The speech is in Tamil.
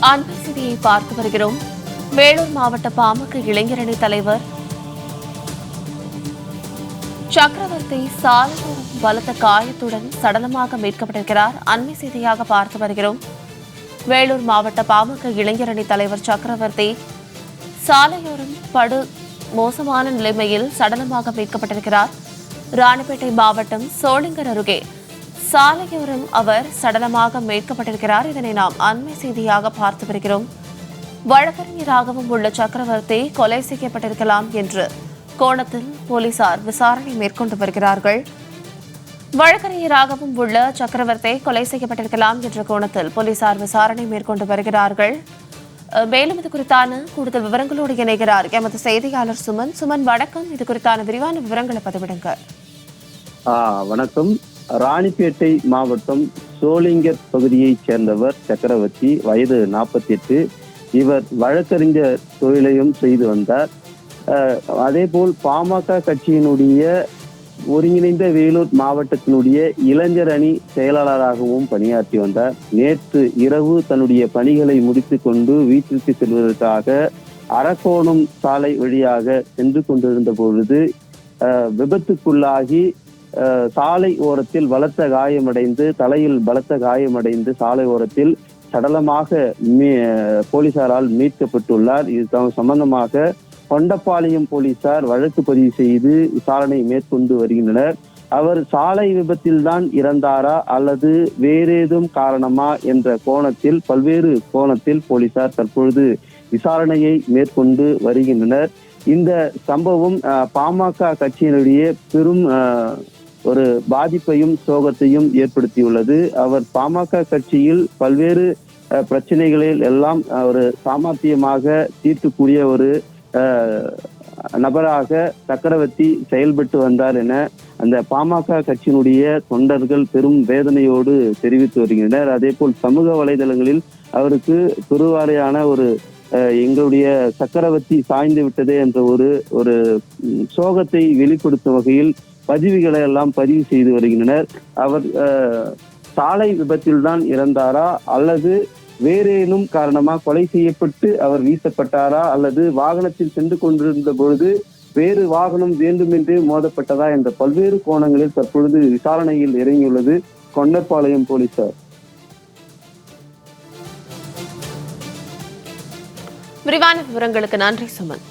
அண்மை செய்தியை பார்த்து வருகிறோம். வேலூர் மாவட்ட பாமக இளைஞரணி தலைவர் சக்கரவர்த்தி சாலையோரம் பலத்த காயத்துடன் சடலமாக மீட்கப்பட்டிருக்கிறார். அண்மை செய்தியாக பார்த்து வருகிறோம். வேலூர் மாவட்ட பாமக இளைஞரணி தலைவர் சக்கரவர்த்தி சாலையோரம் படு மோசமான நிலைமையில் சடலமாக மீட்கப்பட்டிருக்கிறார். ராணிப்பேட்டை மாவட்டம் சோளிங்கர் அருகே சாலையோரம் அவர் சடலமாக மீட்கப்பட்டிருக்கிறார். இதனை நாம் அண்மை செய்தியாக பார்த்து வருகிறோம். வழக்கறிஞராகவும் உள்ள சக்கரவர்த்தி கொலை செய்யப்பட்டிருக்கலாம் என்று கோணத்தில் போலீசார் விசாரணை மேற்கொண்டு வருகிறார்கள். வழக்கறிஞராகவும் உள்ள சக்கரவர்த்தி கொலை செய்யப்பட்டிருக்கலாம் என்ற கோணத்தில் போலீசார் விசாரணை மேற்கொண்டு வருகிறார்கள். மேலும் இது குறித்தான கூடுதல் விவரங்களோடு இணைகிறார் எமது செய்தியாளர் சுமன். சுமன், வணக்கம். இது குறித்தான விரிவான விவரங்களை பதிவிடுங்க. வணக்கம். ராணிப்பேட்டை மாவட்டம் சோளிங்கர் பகுதியைச் சேர்ந்தவர் சக்கரவர்த்தி, வயது 48. இவர் வழக்கறிஞர் தொழிலையும் செய்து வந்தார். அதேபோல் பாமக கட்சியினுடைய ஒருங்கிணைந்த வேலூர் மாவட்டத்தினுடைய இளைஞர் அணி செயலாளராகவும் பணியாற்றி வந்தார். நேற்று இரவு தன்னுடைய பணிகளை முடித்துக் கொண்டு வீட்டிற்கு செல்வதற்காக அரக்கோணம் சாலை வழியாக சென்று கொண்டிருந்த பொழுது விபத்துக்குள்ளாகி சாலை ஓரத்தில் பலத்த காயமடைந்து, தலையில் பலத்த காயமடைந்து சாலை ஓரத்தில் சடலமாக போலீசாரால் மீட்கப்பட்டுள்ளார். இது சம்பந்தமாக கொண்டப்பாளையம் போலீசார் வழக்கு பதிவு செய்து விசாரணை மேற்கொண்டு வருகின்றனர். அவர் சாலை விபத்தில் தான் இறந்தாரா அல்லது வேறேதும் காரணமா என்ற கோணத்தில், பல்வேறு கோணத்தில் போலீசார் தற்பொழுது விசாரணையை மேற்கொண்டு வருகின்றனர். இந்த சம்பவம் பாமக கட்சியினுடைய பெரும் ஒரு பாதிப்பையும் சோகத்தையும் ஏற்படுத்தியுள்ளது. அவர் பாமக கட்சியில் பல்வேறு பிரச்சனைகளில் எல்லாம் ஒரு சாமர்த்தியமாக தீர்க்கக்கூடிய ஒரு நபராக சக்கரவர்த்தி செயல்பட்டு வந்தார் என அந்த பாமக கட்சியினுடைய தொண்டர்கள் பெரும் வேதனையோடு தெரிவித்து வருகின்றனர். அதே போல் சமூக வலைதளங்களில் அவருக்கு பெருவாரியான ஒரு எங்களுடைய சக்கரவர்த்தி சாய்ந்து விட்டதே என்ற ஒரு சோகத்தை வெளிப்படுத்தும் வகையில் பதிவுகளை எல்லாம் பதிவு செய்து வருகின்றனர். அவர் சாலை விபத்தில் தான் இறந்தாரா அல்லது வேறேனும் காரணமா கொலை செய்யப்பட்டு அவர் வீசப்பட்டாரா அல்லது வாகனத்தில் சென்று கொண்டிருந்த பொழுது வேறு வாகனம் வேண்டுமென்றே மோதப்பட்டதா என்ற பல்வேறு கோணங்களில் தற்பொழுது விசாரணையில் இறங்கியுள்ளது கொண்டப்பாளையம் போலீசார். விரிவான விவரங்களுக்கு நன்றி சுமன்.